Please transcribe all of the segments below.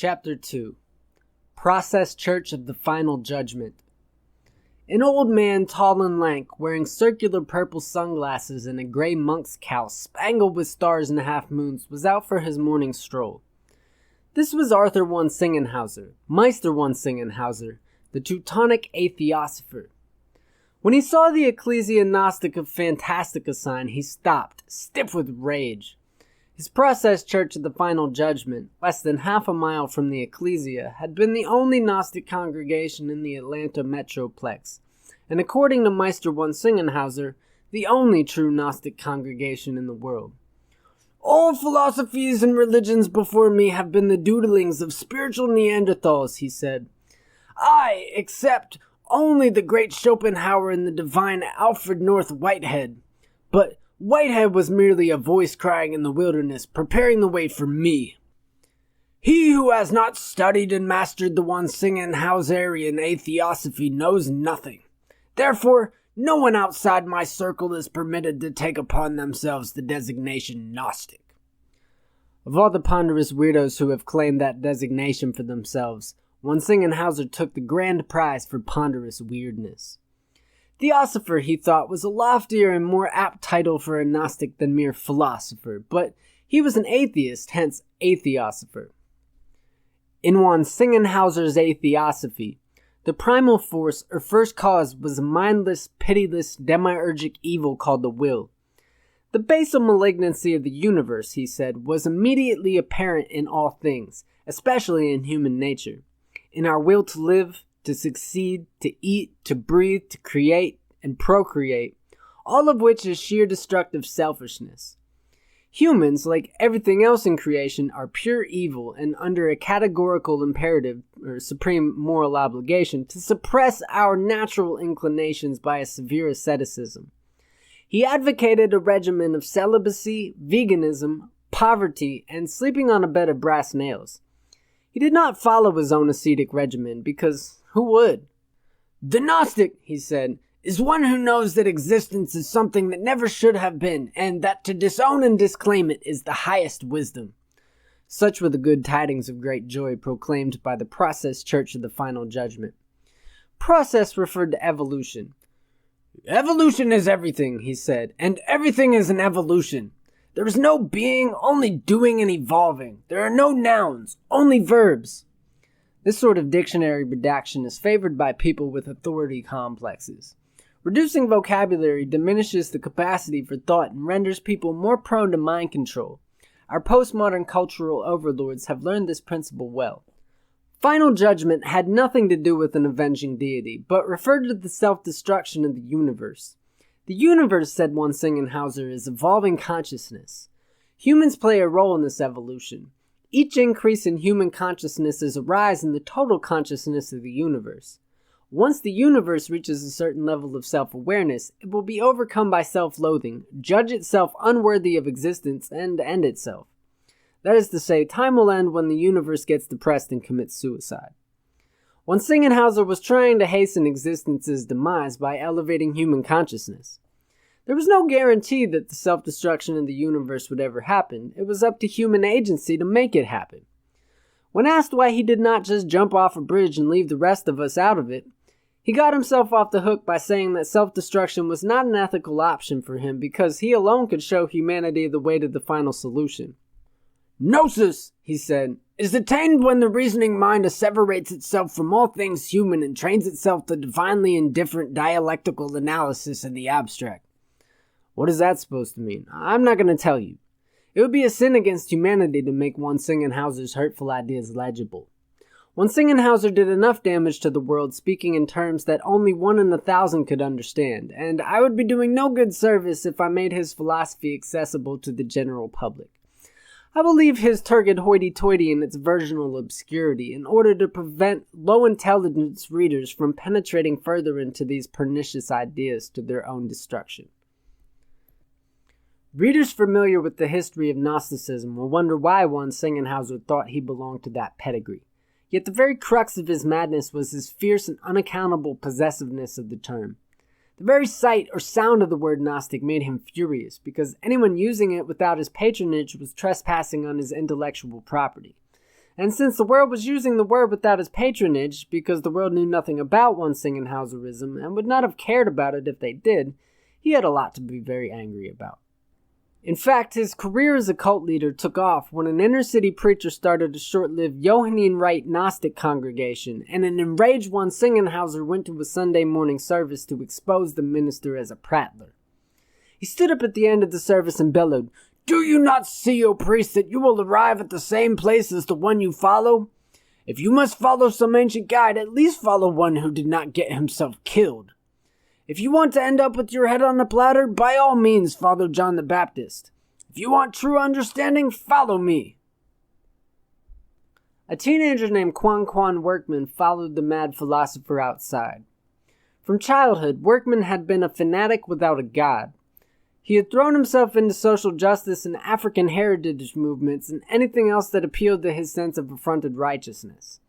Chapter 2 Process Church of the Final Judgment. An old man, tall and lank, wearing circular purple sunglasses and a gray monk's cowl spangled with stars and half-moons, was out for his morning stroll. This was Arthur von Singenhauser, Meister von Singenhauser, the Teutonic Atheosopher. When he saw the Ecclesia Gnostica Fantastica sign, he stopped, stiff with rage. His process church of the Final Judgment, less than half a mile from the Ecclesia, had been the only Gnostic congregation in the Atlanta metroplex, and according to Meister von Singenhauser, the only true Gnostic congregation in the world. All philosophies and religions before me have been the doodlings of spiritual Neanderthals, he said. I accept only the great Schopenhauer and the divine Alfred North Whitehead. But Whitehead was merely a voice crying in the wilderness, preparing the way for me. He who has not studied and mastered the von Singenhauserian atheosophy knows nothing. Therefore, no one outside my circle is permitted to take upon themselves the designation Gnostic. Of all the ponderous weirdos who have claimed that designation for themselves, von Singenhauser took the grand prize for ponderous weirdness. Theosopher, he thought, was a loftier and more apt title for a Gnostic than mere philosopher, but he was an atheist, hence atheosopher. In von Singenhauser's atheosophy, the primal force or first cause was a mindless, pitiless, demiurgic evil called the will. The basal malignancy of the universe, he said, was immediately apparent in all things, especially in human nature, in our will to live, to succeed, to eat, to breathe, to create, and procreate, all of which is sheer destructive selfishness. Humans, like everything else in creation, are pure evil and under a categorical imperative, or supreme moral obligation, to suppress our natural inclinations by a severe asceticism. He advocated a regimen of celibacy, veganism, poverty, and sleeping on a bed of brass nails. He did not follow his own ascetic regimen, because who would? The Gnostic, he said, is one who knows that existence is something that never should have been, and that to disown and disclaim it is the highest wisdom. Such were the good tidings of great joy proclaimed by the Process Church of the Final Judgment. Process referred to evolution. Evolution is everything, he said, and everything is an evolution. There is no being, only doing and evolving. There are no nouns, only verbs. This sort of dictionary redaction is favored by people with authority complexes. Reducing vocabulary diminishes the capacity for thought and renders people more prone to mind control. Our postmodern cultural overlords have learned this principle well. Final judgment had nothing to do with an avenging deity, but referred to the self-destruction of the universe. The universe, said von Singenhauser, is evolving consciousness. Humans play a role in this evolution. Each increase in human consciousness is a rise in the total consciousness of the universe. Once the universe reaches a certain level of self-awareness, it will be overcome by self-loathing, judge itself unworthy of existence, and end itself. That is to say, time will end when the universe gets depressed and commits suicide. Von Singenhauser was trying to hasten existence's demise by elevating human consciousness. There was no guarantee that the self-destruction of the universe would ever happen. It was up to human agency to make it happen. When asked why he did not just jump off a bridge and leave the rest of us out of it, he got himself off the hook by saying that self-destruction was not an ethical option for him because he alone could show humanity the way to the final solution. Gnosis, he said, is attained when the reasoning mind asseverates itself from all things human and trains itself to divinely indifferent dialectical analysis in the abstract. What is that supposed to mean? I'm not going to tell you. It would be a sin against humanity to make von Singenhauser's hurtful ideas legible. Von Singenhauser did enough damage to the world speaking in terms that only 1 in 1,000 could understand, and I would be doing no good service if I made his philosophy accessible to the general public. I will leave his turgid hoity-toity in its virginal obscurity in order to prevent low-intelligence readers from penetrating further into these pernicious ideas to their own destruction. Readers familiar with the history of Gnosticism will wonder why von Singenhauser thought he belonged to that pedigree. Yet the very crux of his madness was his fierce and unaccountable possessiveness of the term. The very sight or sound of the word Gnostic made him furious, because anyone using it without his patronage was trespassing on his intellectual property. And since the world was using the word without his patronage, because the world knew nothing about one Singenhauserism and would not have cared about it if they did, he had a lot to be very angry about. In fact, his career as a cult leader took off when an inner-city preacher started a short-lived Johannine Rite Gnostic congregation, and an enraged one Singenhauser went to a Sunday morning service to expose the minister as a prattler. He stood up at the end of the service and bellowed, "Do you not see, O priest, that you will arrive at the same place as the one you follow? If you must follow some ancient guide, at least follow one who did not get himself killed. If you want to end up with your head on a platter, by all means follow John the Baptist. If you want true understanding, follow me." A teenager named Quan Workman followed the mad philosopher outside. From childhood, Workman had been a fanatic without a god. He had thrown himself into social justice and African heritage movements and anything else that appealed to his sense of affronted righteousness.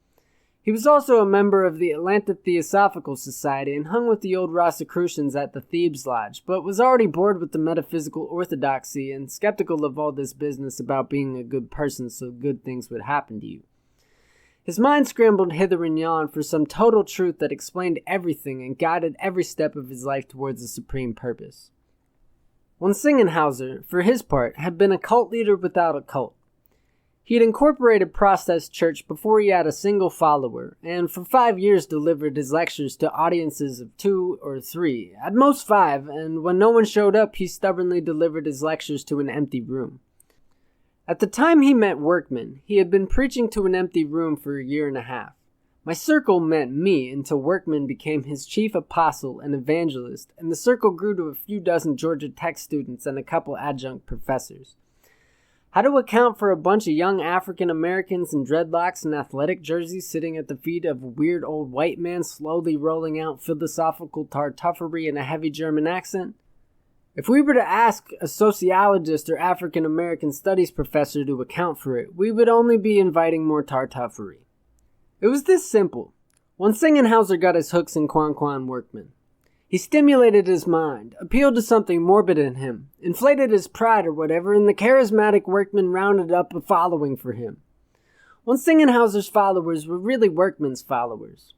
He was also a member of the Atlanta Theosophical Society and hung with the old Rosicrucians at the Thebes Lodge, but was already bored with the metaphysical orthodoxy and skeptical of all this business about being a good person so good things would happen to you. His mind scrambled hither and yon for some total truth that explained everything and guided every step of his life towards a supreme purpose. One Singenhauser, for his part, had been a cult leader without a cult. He had incorporated Process Church before he had a single follower, and for 5 years delivered his lectures to audiences of 2 or 3, at most 5, and when no one showed up, he stubbornly delivered his lectures to an empty room. At the time he met Workman, he had been preaching to an empty room for a year and a half. My circle meant me until Workman became his chief apostle and evangelist, and the circle grew to a few dozen Georgia Tech students and a couple adjunct professors. How to account for a bunch of young African Americans in dreadlocks and athletic jerseys sitting at the feet of a weird old white man slowly rolling out philosophical tartuffery in a heavy German accent? If we were to ask a sociologist or African American studies professor to account for it, we would only be inviting more tartuffery. It was this simple. One Singenhauser got his hooks in Quan Workman. He stimulated his mind, appealed to something morbid in him, inflated his pride or whatever, and the charismatic Workman rounded up a following for him. One Singenhauser's followers were really Workman's followers.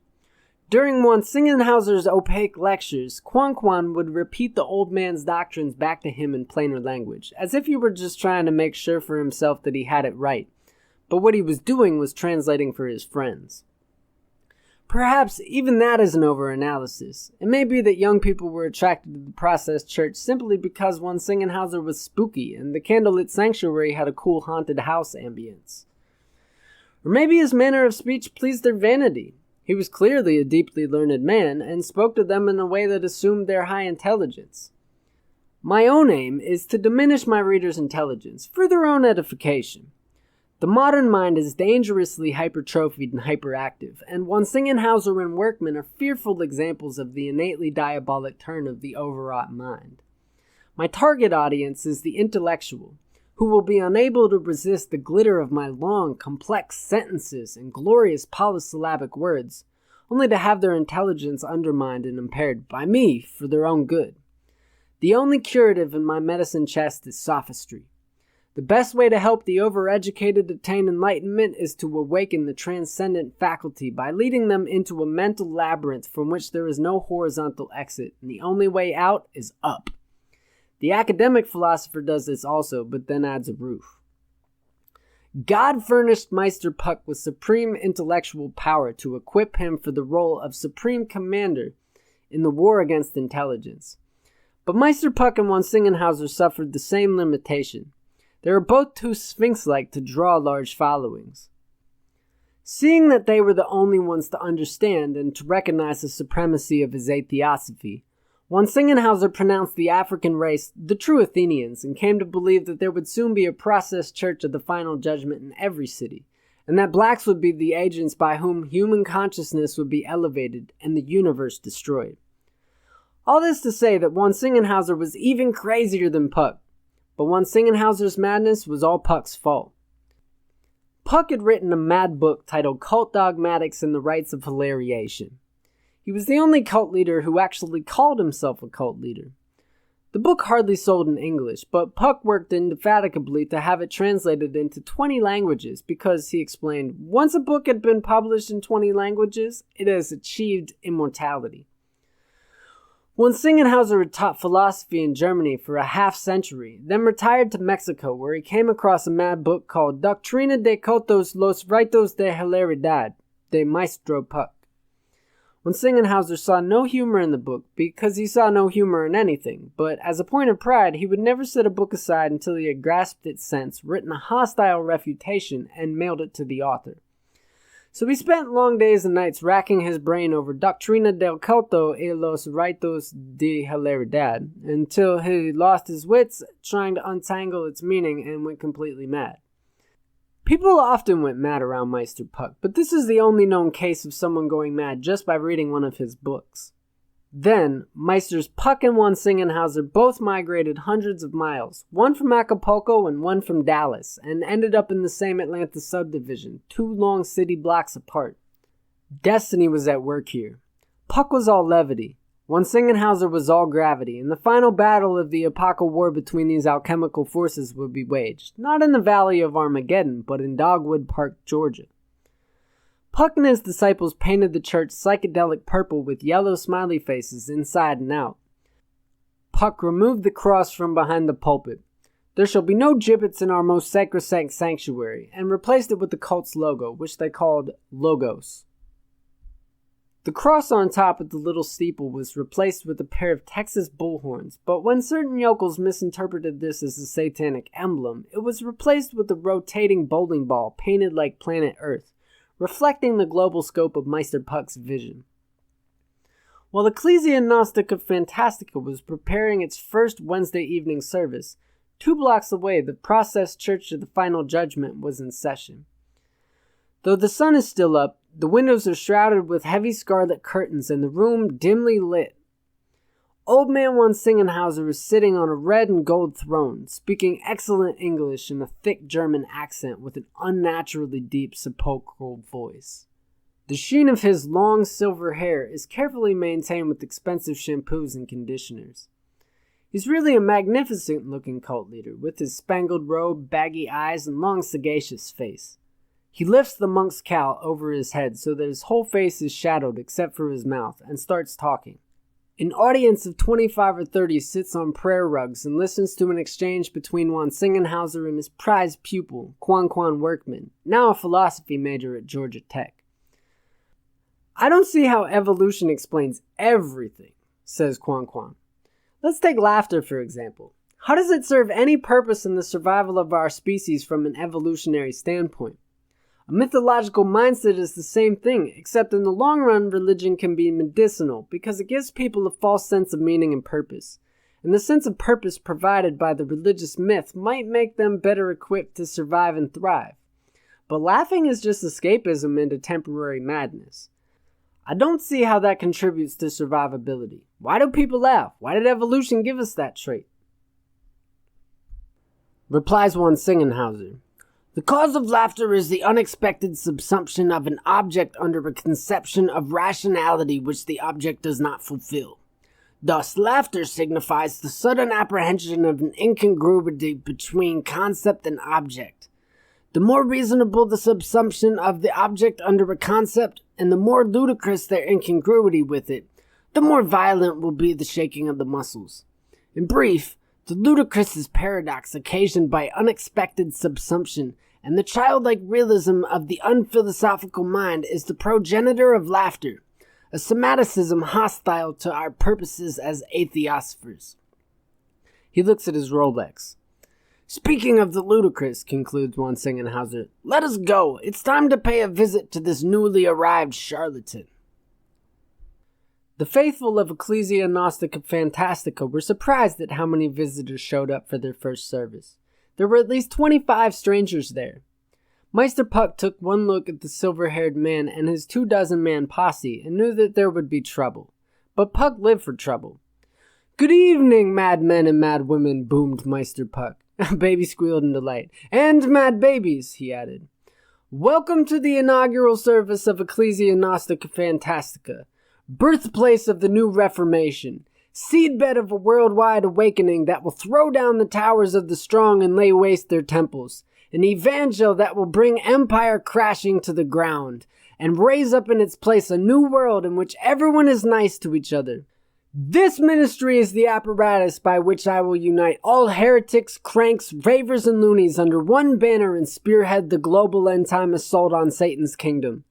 During one Singenhauser's opaque lectures, Quan would repeat the old man's doctrines back to him in plainer language, as if he were just trying to make sure for himself that he had it right. But what he was doing was translating for his friends. Perhaps even that is an overanalysis. It may be that young people were attracted to the Process Church simply because one Singenhauser was spooky and the candlelit sanctuary had a cool haunted house ambience. Or maybe his manner of speech pleased their vanity. He was clearly a deeply learned man and spoke to them in a way that assumed their high intelligence. My own aim is to diminish my readers' intelligence for their own edification. The modern mind is dangerously hypertrophied and hyperactive, and one Singenhauser and Workman are fearful examples of the innately diabolic turn of the overwrought mind. My target audience is the intellectual, who will be unable to resist the glitter of my long, complex sentences and glorious polysyllabic words, only to have their intelligence undermined and impaired by me for their own good. The only curative in my medicine chest is sophistry. The best way to help the overeducated attain enlightenment is to awaken the transcendent faculty by leading them into a mental labyrinth from which there is no horizontal exit, and the only way out is up. The academic philosopher does this also, but then adds a roof. God furnished Meister Puck with supreme intellectual power to equip him for the role of supreme commander in the war against intelligence. But Meister Puck and one Singenhauser suffered the same limitation. They were both too sphinx-like to draw large followings. Seeing that they were the only ones to understand and to recognize the supremacy of his theosophy, one Singenhauser pronounced the African race the true Athenians and came to believe that there would soon be a Process Church of the Final Judgment in every city, and that blacks would be the agents by whom human consciousness would be elevated and the universe destroyed. All this to say that one Singenhauser was even crazier than Puck, but one Singenhauser's madness was all Puck's fault. Puck had written a mad book titled Cult Dogmatics and the Rites of Hilariation. He was the only cult leader who actually called himself a cult leader. The book hardly sold in English, but Puck worked indefatigably to have it translated into 20 languages because, he explained, once a book had been published in 20 languages, it has achieved immortality. Von Singenhauser had taught philosophy in Germany for a half-century, then retired to Mexico, where he came across a mad book called Doctrina de Cotos los Ritos de Hilaridad, de Maestro Puck. Von Singenhauser saw no humor in the book because he saw no humor in anything, but as a point of pride, he would never set a book aside until he had grasped its sense, written a hostile refutation, and mailed it to the author. So he spent long days and nights racking his brain over Doctrina del Culto y los Ritos de Hilaridad until he lost his wits trying to untangle its meaning and went completely mad. People often went mad around Meister Puck, but this is the only known case of someone going mad just by reading one of his books. Then, Meisters Puck and von Singenhauser both migrated hundreds of miles, one from Acapulco and one from Dallas, and ended up in the same Atlanta subdivision, 2 long city blocks apart. Destiny was at work here. Puck was all levity. Von Singenhauser was all gravity, and the final battle of the epochal war between these alchemical forces would be waged, not in the Valley of Armageddon, but in Dogwood Park, Georgia. Puck and his disciples painted the church psychedelic purple with yellow smiley faces inside and out. Puck removed the cross from behind the pulpit. There shall be no gibbets in our most sacrosanct sanctuary, and replaced it with the cult's logo, which they called Logos. The cross on top of the little steeple was replaced with a pair of Texas bullhorns, but when certain yokels misinterpreted this as a satanic emblem, it was replaced with a rotating bowling ball painted like planet Earth, reflecting the global scope of Meister Puck's vision. While Ecclesia Gnostica Fantastica was preparing its first Wednesday evening service, 2 blocks away the Process Church of the Final Judgment was in session. Though the sun is still up, the windows are shrouded with heavy scarlet curtains and the room dimly lit. Old man von Singenhauser is sitting on a red and gold throne, speaking excellent English in a thick German accent with an unnaturally deep sepulchral voice. The sheen of his long silver hair is carefully maintained with expensive shampoos and conditioners. He's really a magnificent-looking cult leader, with his spangled robe, baggy eyes, and long sagacious face. He lifts the monk's cowl over his head so that his whole face is shadowed except for his mouth, and starts talking. An audience of 25 or 30 sits on prayer rugs and listens to an exchange between von Singenhauser and his prized pupil, Quan Workman, now a philosophy major at Georgia Tech. I don't see how evolution explains everything, says Quan. Let's take laughter, for example. How does it serve any purpose in the survival of our species from an evolutionary standpoint? A mythological mindset is the same thing, except in the long run, religion can be medicinal because it gives people a false sense of meaning and purpose. And the sense of purpose provided by the religious myth might make them better equipped to survive and thrive. But laughing is just escapism into temporary madness. I don't see how that contributes to survivability. Why do people laugh? Why did evolution give us that trait? Replies von Singenhauser. The cause of laughter is the unexpected subsumption of an object under a conception of rationality which the object does not fulfill. Thus, laughter signifies the sudden apprehension of an incongruity between concept and object. The more reasonable the subsumption of the object under a concept, and the more ludicrous their incongruity with it, the more violent will be the shaking of the muscles. In brief, the ludicrous is paradox occasioned by unexpected subsumption, and the childlike realism of the unphilosophical mind is the progenitor of laughter, a somaticism hostile to our purposes as atheosophers. He looks at his Rolex. Speaking of the ludicrous, concludes von Singenhauser, let us go. It's time to pay a visit to this newly arrived charlatan. The faithful of Ecclesia Gnostica Fantastica were surprised at how many visitors showed up for their first service. There were at least 25 strangers there. Meister Puck took one look at the silver-haired man and his 24-man posse and knew that there would be trouble. But Puck lived for trouble. Good evening, madmen and madwomen, boomed Meister Puck. A baby squealed in delight. And mad babies, he added. Welcome to the inaugural service of Ecclesia Gnostica Fantastica, birthplace of the new Reformation. seedbed of a worldwide awakening that will throw down the towers of the strong and lay waste their temples, an evangel that will bring empire crashing to the ground, and raise up in its place a new world in which everyone is nice to each other. This ministry is the apparatus by which I will unite all heretics, cranks, ravers, and loonies under one banner and spearhead the global end-time assault on Satan's kingdom.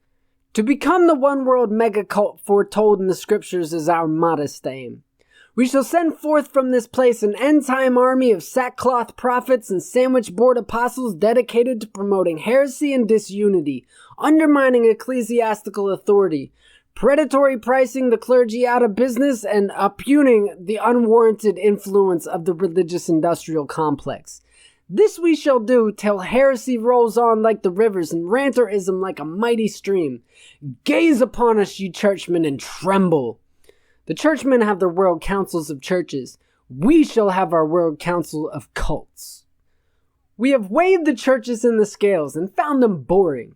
To become the one-world mega-cult foretold in the scriptures is our modest aim. We shall send forth from this place an end-time army of sackcloth prophets and sandwich board apostles dedicated to promoting heresy and disunity, undermining ecclesiastical authority, predatory pricing the clergy out of business, and impugning the unwarranted influence of the religious industrial complex. This we shall do till heresy rolls on like the rivers and ranterism like a mighty stream. Gaze upon us, ye churchmen, and tremble. The churchmen have their world councils of churches. We shall have our world council of cults. We have weighed the churches in the scales and found them boring.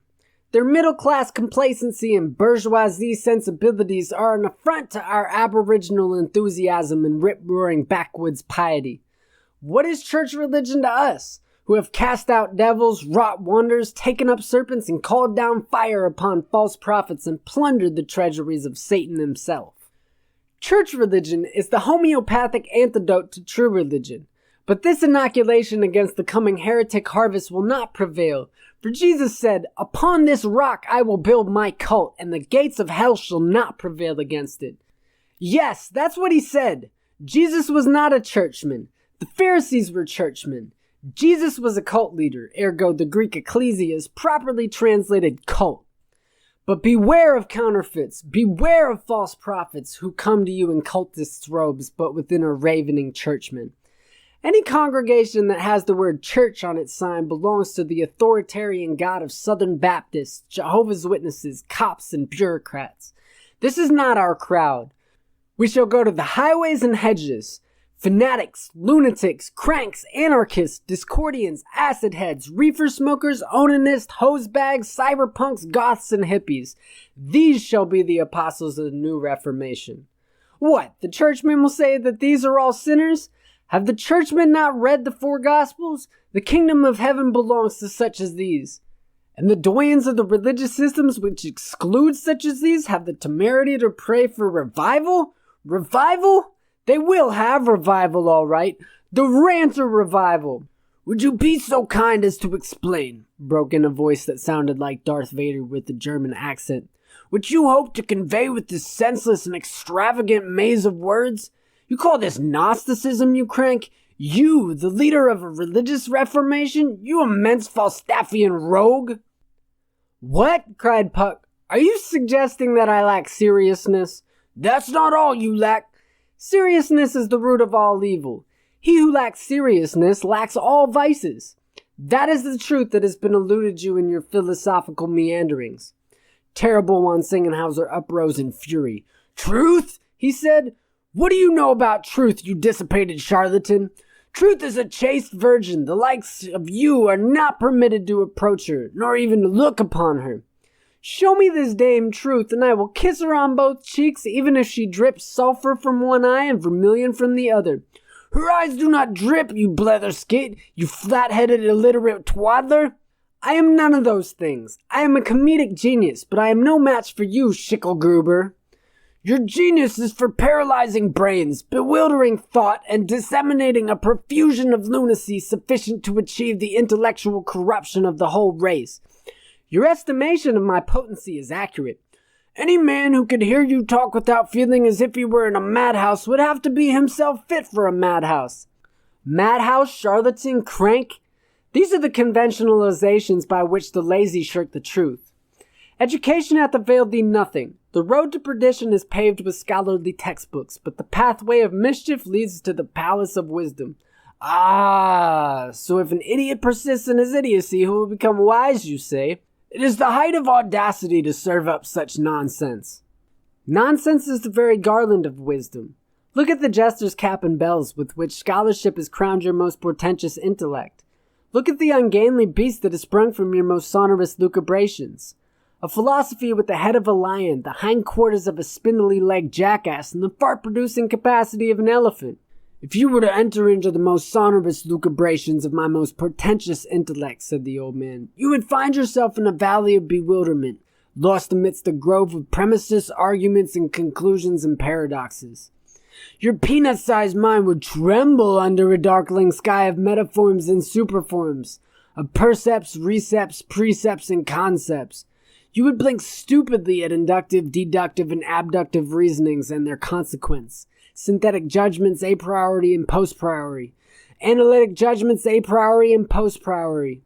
Their middle-class complacency and bourgeoisie sensibilities are an affront to our aboriginal enthusiasm and rip-roaring backwoods piety. What is church religion to us, who have cast out devils, wrought wonders, taken up serpents, and called down fire upon false prophets and plundered the treasuries of Satan himself? Church religion is the homeopathic antidote to true religion, but this inoculation against the coming heretic harvest will not prevail, for Jesus said, "Upon this rock I will build my cult, and the gates of hell shall not prevail against it." Yes, that's what he said. Jesus was not a churchman. The Pharisees were churchmen. Jesus was a cult leader, ergo the Greek ecclesia is properly translated cult. But beware of counterfeits, beware of false prophets who come to you in cultists' robes, but within a ravening churchman. Any congregation that has the word church on its sign belongs to the authoritarian God of Southern Baptists, Jehovah's Witnesses, cops, and bureaucrats. This is not our crowd. We shall go to the highways and hedges. Fanatics, lunatics, cranks, anarchists, discordians, acid heads, reefer smokers, onanists, hosebags, cyberpunks, goths, and hippies. These shall be the apostles of the new Reformation. What, the churchmen will say that these are all sinners? Have the churchmen not read the four Gospels? The kingdom of heaven belongs to such as these. And the doyens of the religious systems which exclude such as these have the temerity to pray for revival? Revival? They will have revival, all right. The ranter revival. Would you be so kind as to explain, broke in a voice that sounded like Darth Vader with a German accent, what you hope to convey with this senseless and extravagant maze of words? You call this Gnosticism, you crank? You, the leader of a religious reformation? You immense Falstaffian rogue? What? Cried Puck. Are you suggesting that I lack seriousness? That's not all you lack. Seriousness is the root of all evil. He who lacks seriousness lacks all vices. That is the truth that has been eluded you in your philosophical meanderings. Terrible Von Singenhauser uprose in fury. Truth? He said. What do you know about truth, you dissipated charlatan? Truth is a chaste virgin. The likes of you are not permitted to approach her, nor even to look upon her. Show me this dame Truth, and I will kiss her on both cheeks, even if she drips sulphur from one eye and vermilion from the other. Her eyes do not drip, you bletherskate, you flat-headed illiterate twaddler. I am none of those things. I am a comedic genius, but I am no match for you, Schickelgruber. Your genius is for paralyzing brains, bewildering thought, and disseminating a profusion of lunacy sufficient to achieve the intellectual corruption of the whole race. Your estimation of my potency is accurate. Any man who could hear you talk without feeling as if he were in a madhouse would have to be himself fit for a madhouse. Madhouse, charlatan, crank? These are the conventionalizations by which the lazy shirk the truth. Education hath availed thee nothing. The road to perdition is paved with scholarly textbooks, but the pathway of mischief leads to the palace of wisdom. Ah, so if an idiot persists in his idiocy, who will become wise, you say? It is the height of audacity to serve up such nonsense. Nonsense is the very garland of wisdom. Look at the jester's cap and bells with which scholarship has crowned your most portentous intellect. Look at the ungainly beast that has sprung from your most sonorous lucubrations. A philosophy with the head of a lion, the hindquarters of a spindly-legged jackass, and the fart-producing capacity of an elephant. If you were to enter into the most sonorous lucubrations of my most portentous intellect, said the old man, you would find yourself in a valley of bewilderment, lost amidst a grove of premises, arguments, and conclusions and paradoxes. Your peanut-sized mind would tremble under a darkling sky of metaforms and superforms, of percepts, recepts, precepts, and concepts. You would blink stupidly at inductive, deductive, and abductive reasonings and their consequence, synthetic judgments a priori and post priori, analytic judgments a priori and post priori.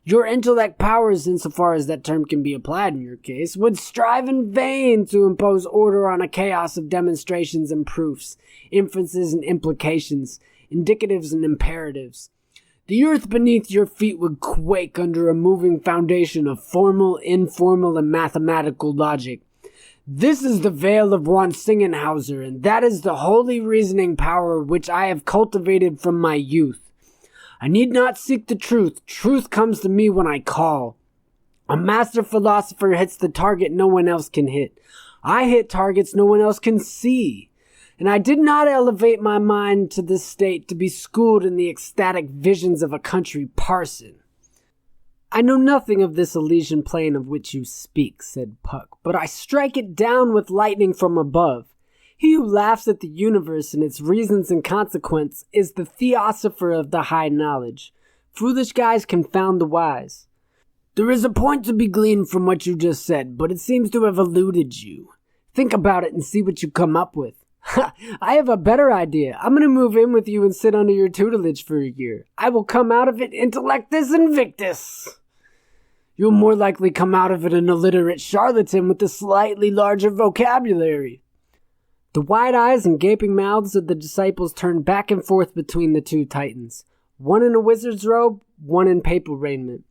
Your intellect powers, insofar as that term can be applied in your case, would strive in vain to impose order on a chaos of demonstrations and proofs, inferences and implications, indicatives and imperatives. The earth beneath your feet would quake under a moving foundation of formal, informal, and mathematical logic. This is the veil of von Singenhauser, and that is the holy reasoning power which I have cultivated from my youth. I need not seek the truth. Truth comes to me when I call. A master philosopher hits the target no one else can hit. I hit targets no one else can see. And I did not elevate my mind to this state to be schooled in the ecstatic visions of a country parson. I know nothing of this Elysian plain of which you speak, said Puck, but I strike it down with lightning from above. He who laughs at the universe and its reasons and consequence is the theosopher of the high knowledge. Foolish guys confound the wise. There is a point to be gleaned from what you just said, but it seems to have eluded you. Think about it and see what you come up with. I have a better idea. I'm going to move in with you and sit under your tutelage for a year. I will come out of it intellectus invictus. You'll more likely come out of it an illiterate charlatan with a slightly larger vocabulary. The wide eyes and gaping mouths of the disciples turned back and forth between the two titans, one in a wizard's robe, one in papal raiment.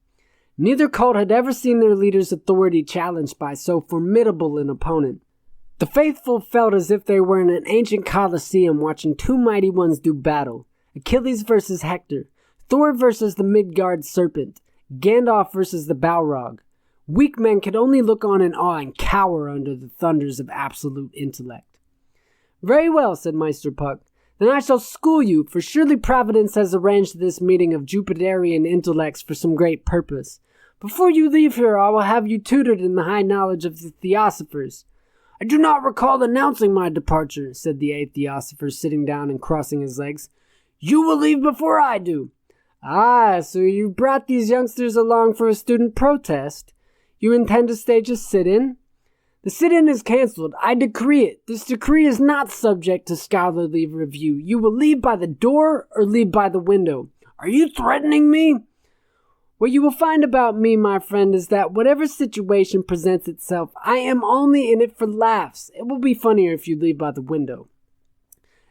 Neither cult had ever seen their leader's authority challenged by so formidable an opponent. The faithful felt as if they were in an ancient Colosseum watching two mighty ones do battle, Achilles versus Hector, Thor versus the Midgard serpent, Gandalf versus the Balrog. Weak men could only look on in awe and cower under the thunders of absolute intellect. Very well, said Meister Puck. Then I shall school you, for surely Providence has arranged this meeting of Jupiterian intellects for some great purpose. Before you leave here, I will have you tutored in the high knowledge of the theosophers. I do not recall announcing my departure, said the eighth theosopher, sitting down and crossing his legs. You will leave before I do. Ah, so you brought these youngsters along for a student protest. You intend to stage a sit-in? The sit-in is cancelled. I decree it. This decree is not subject to scholarly review. You will leave by the door or leave by the window. Are you threatening me? What you will find about me, my friend, is that whatever situation presents itself, I am only in it for laughs. It will be funnier if you leave by the window.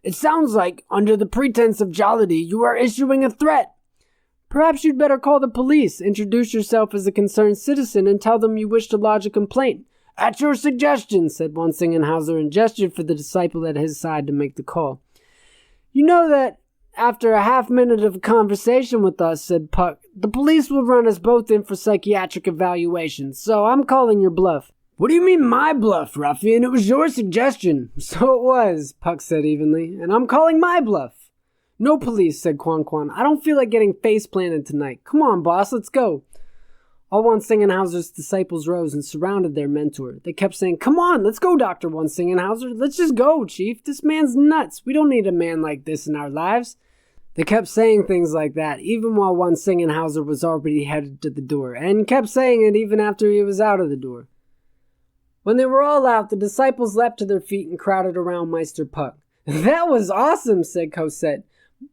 It sounds like, under the pretense of jollity, you are issuing a threat. Perhaps you'd better call the police, introduce yourself as a concerned citizen, and tell them you wish to lodge a complaint. At your suggestion, said von Singenhauser, and gestured for the disciple at his side to make the call. You know that after a half-minute of conversation with us, said Puck, the police will run us both in for psychiatric evaluation, so I'm calling your bluff. What do you mean my bluff, ruffian? It was your suggestion. So it was, Puck said evenly, and I'm calling my bluff. No police, said Quan. I don't feel like getting face-planted tonight. Come on, boss, let's go. All von Singenhauser's disciples rose and surrounded their mentor. They kept saying, Come on, let's go, Dr. von Singenhauser. Let's just go, Chief. This man's nuts. We don't need a man like this in our lives. They kept saying things like that, even while von Singenhauser was already headed to the door, and kept saying it even after he was out of the door. When they were all out, the disciples leapt to their feet and crowded around Meister Puck. That was awesome, said Cosette.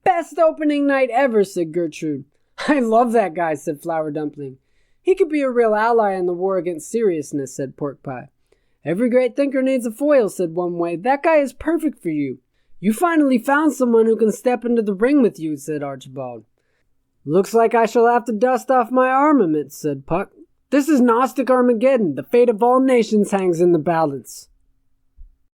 Best opening night ever, said Gertrude. I love that guy, said Flower Dumpling. He could be a real ally in the war against seriousness, said Pork Pie. Every great thinker needs a foil, said One Way. That guy is perfect for you. You finally found someone who can step into the ring with you, said Archibald. Looks like I shall have to dust off my armament, said Puck. This is Gnostic Armageddon. The fate of all nations hangs in the balance.